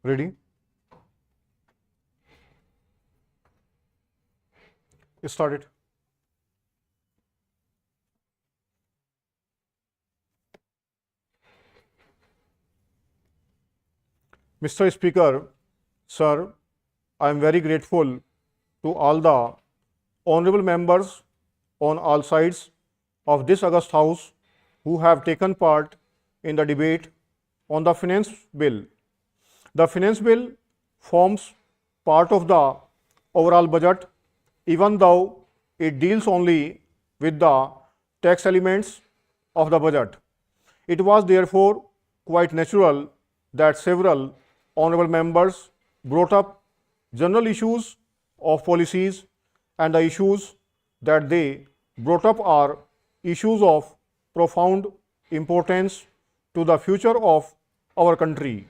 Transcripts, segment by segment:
Ready? Start it. Mr. Speaker, sir, I am very grateful to all the honorable members on all sides of this August House who have taken part in the debate on the Finance Bill. The Finance Bill forms part of the overall budget, even though it deals only with the tax elements of the budget. It was therefore quite natural that several honorable members brought up general issues of policies, and the issues that they brought up are issues of profound importance to the future of our country.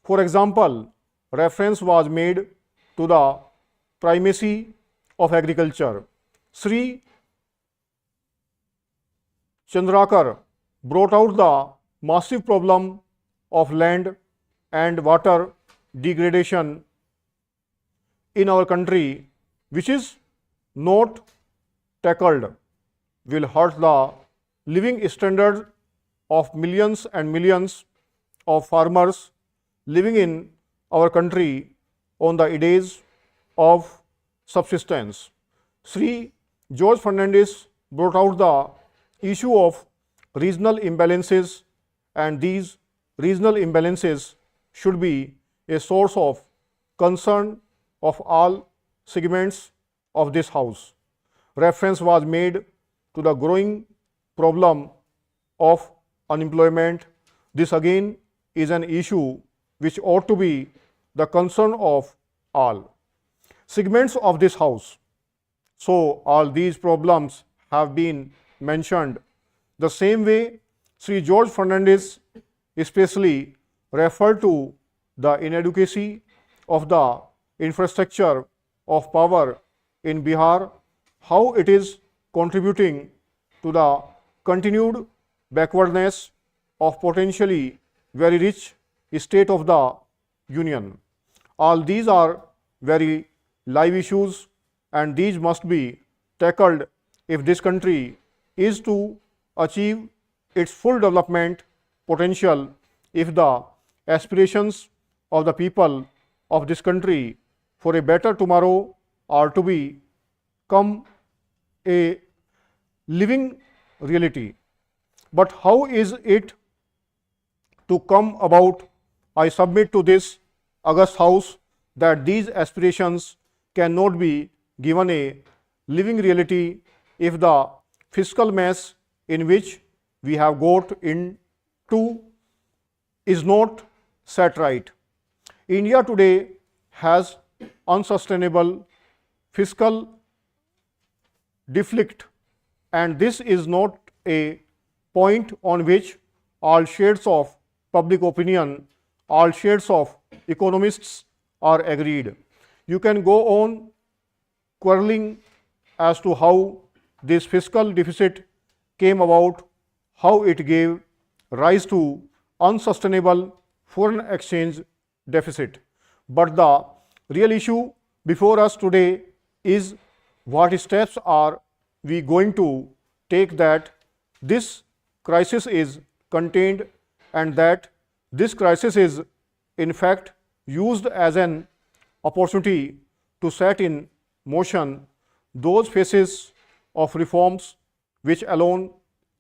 For example, reference was made to the primacy of agriculture. Sri Chandrakar brought out the massive problem of land and water degradation in our country, which is not tackled, will hurt the living standard of millions and millions of farmers living in our country on the days of subsistence. Sri George Fernandez brought out the issue of regional imbalances, and these regional imbalances should be a source of concern of all segments of this House. Reference was made to the growing problem of unemployment. This again is an issue which ought to be the concern of all segments of this House. So, all these problems have been mentioned. The same way, Sri George Fernandez especially referred to the inadequacy of the infrastructure of power in Bihar, how it is contributing to the continued backwardness of potentially very rich state of the Union. All these are very live issues, and these must be tackled if this country is to achieve its full development potential, if the aspirations of the people of this country for a better tomorrow are to become a living reality. But how is it to come about? I submit to this August House that these aspirations cannot be given a living reality if the fiscal mess in which we have got into is not set right. India today has unsustainable fiscal deficit, and this is not a point on which all shades of public opinion, all shades of economists are agreed. You can go on quarreling as to how this fiscal deficit came about, how it gave rise to unsustainable foreign exchange deficit. But the real issue before us today is what steps are we going to take that this crisis is contained, and that this crisis is in fact used as an opportunity to set in motion those phases of reforms which alone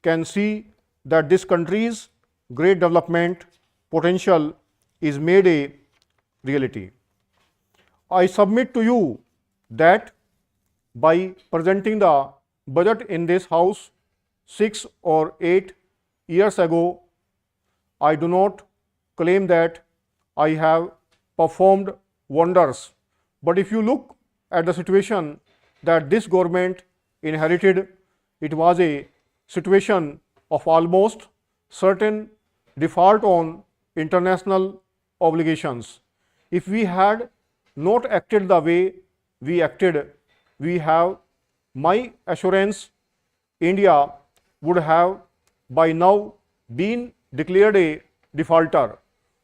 can see that this country's great development potential is made a reality. I submit to you that by presenting the budget in this House 6 or 8 years ago, I do not claim that I have performed wonders. But if you look at the situation that this government inherited, it was a situation of almost certain default on international obligations. If we had not acted the way we acted, we have my assurance India would have by now been declared a defaulter.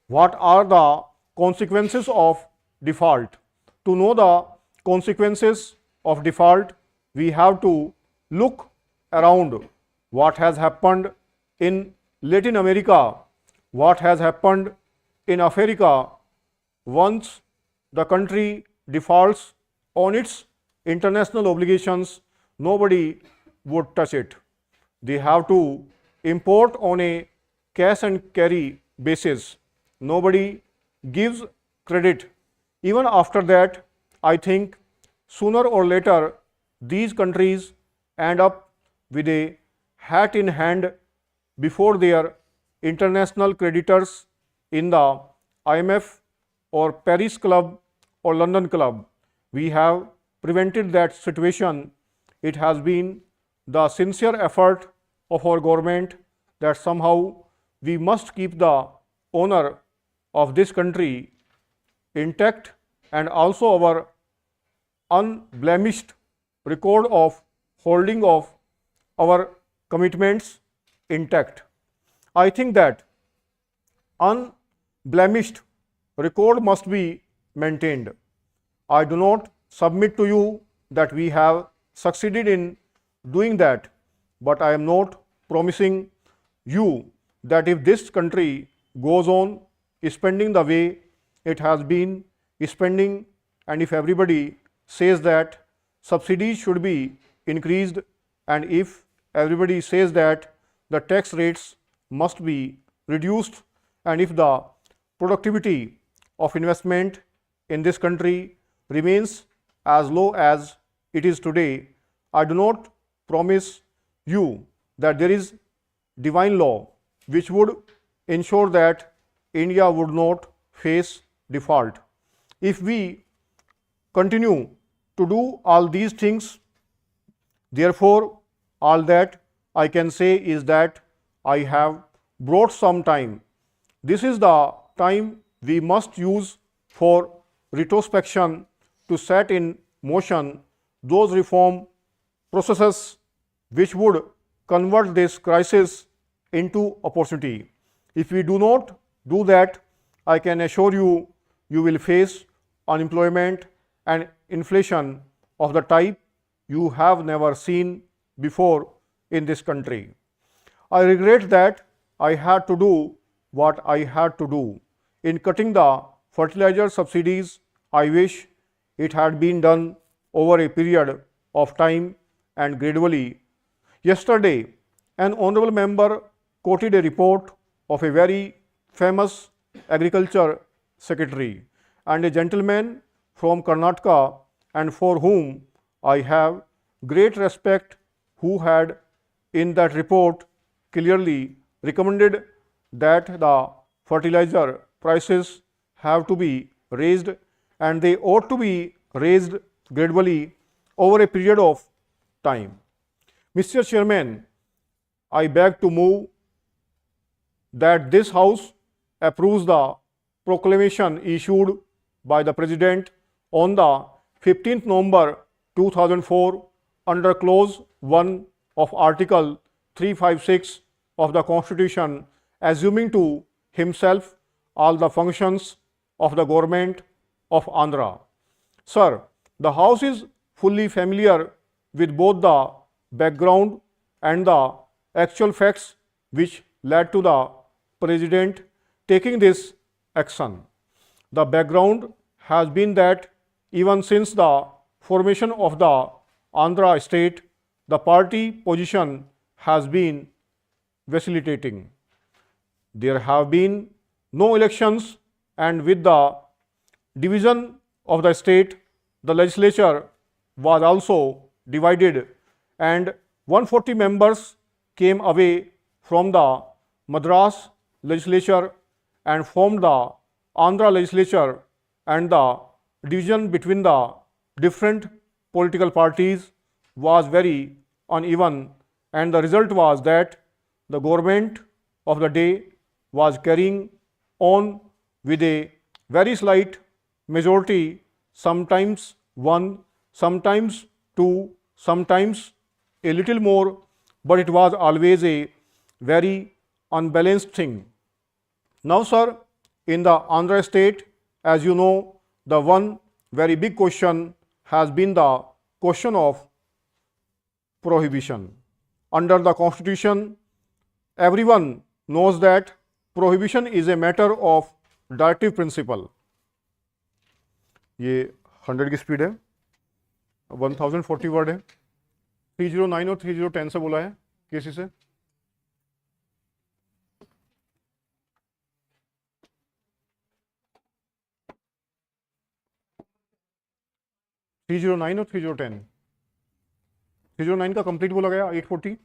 What are the consequences of default. To know the consequences of default, we have to look around what has happened in Latin America, what has happened in Africa. Once the country defaults on its international obligations, nobody would touch it. They have to import on a cash and carry basis. Nobody gives credit. Even after that, I think sooner or later these countries end up with a hat in hand before their international creditors in the IMF or Paris Club or London Club. We have prevented that situation. It has been the sincere effort of our government that somehow we must keep the honor of this country intact and also our unblemished record of holding of our commitments intact. I think that unblemished record must be maintained. I do not submit to you that we have succeeded in doing that, but I am not promising you that if this country goes on spending the way it has been spending, and if everybody says that subsidies should be increased, and if everybody says that the tax rates must be reduced, and if the productivity of investment in this country remains as low as it is today, I do not promise you that there is divine law which would ensure that India would not face default. If we continue to do all these things, therefore, all that I can say is that I have brought some time. This is the time we must use for retrospection to set in motion those reform processes which would convert this crisis into opportunity. If we do not do that, I can assure you, you will face unemployment and inflation of the type you have never seen before in this country. I regret that I had to do what I had to do. In cutting the fertilizer subsidies, I wish it had been done over a period of time and gradually. Yesterday, an honorable member quoted a report of a very famous agriculture secretary and a gentleman from Karnataka, and for whom I have great respect, who had in that report clearly recommended that the fertilizer prices have to be raised, and they ought to be raised gradually over a period of time. Mr. Chairman, I beg to move that this House approves the proclamation issued by the President on the 15th November 2004 under Clause 1 of Article 356 of the Constitution, assuming to himself all the functions of the government of Andhra. Sir, the House is fully familiar with both the background and the actual facts which led to the President taking this action. The background has been that even since the formation of the Andhra state, the party position has been vacillating. There have been no elections, and with the division of the state, the legislature was also divided, and 140 members came away from the Madras legislature and formed the Andhra legislature, and the division between the different political parties was very uneven, and the result was that the government of the day was carrying on with a very slight majority, sometimes one, sometimes two, sometimes a little more, but it was always a very unbalanced thing. Now, sir, in the Andhra state, As you know, the one very big question has been the question of prohibition. Under the Constitution, everyone knows that prohibition is a matter of directive principle. ये 100 की speed है, 1040 word है, 309 और 3010 से बोला है किसी से। थ्री 309 और 3010, 309 का कंप्लीट बोला गया 840,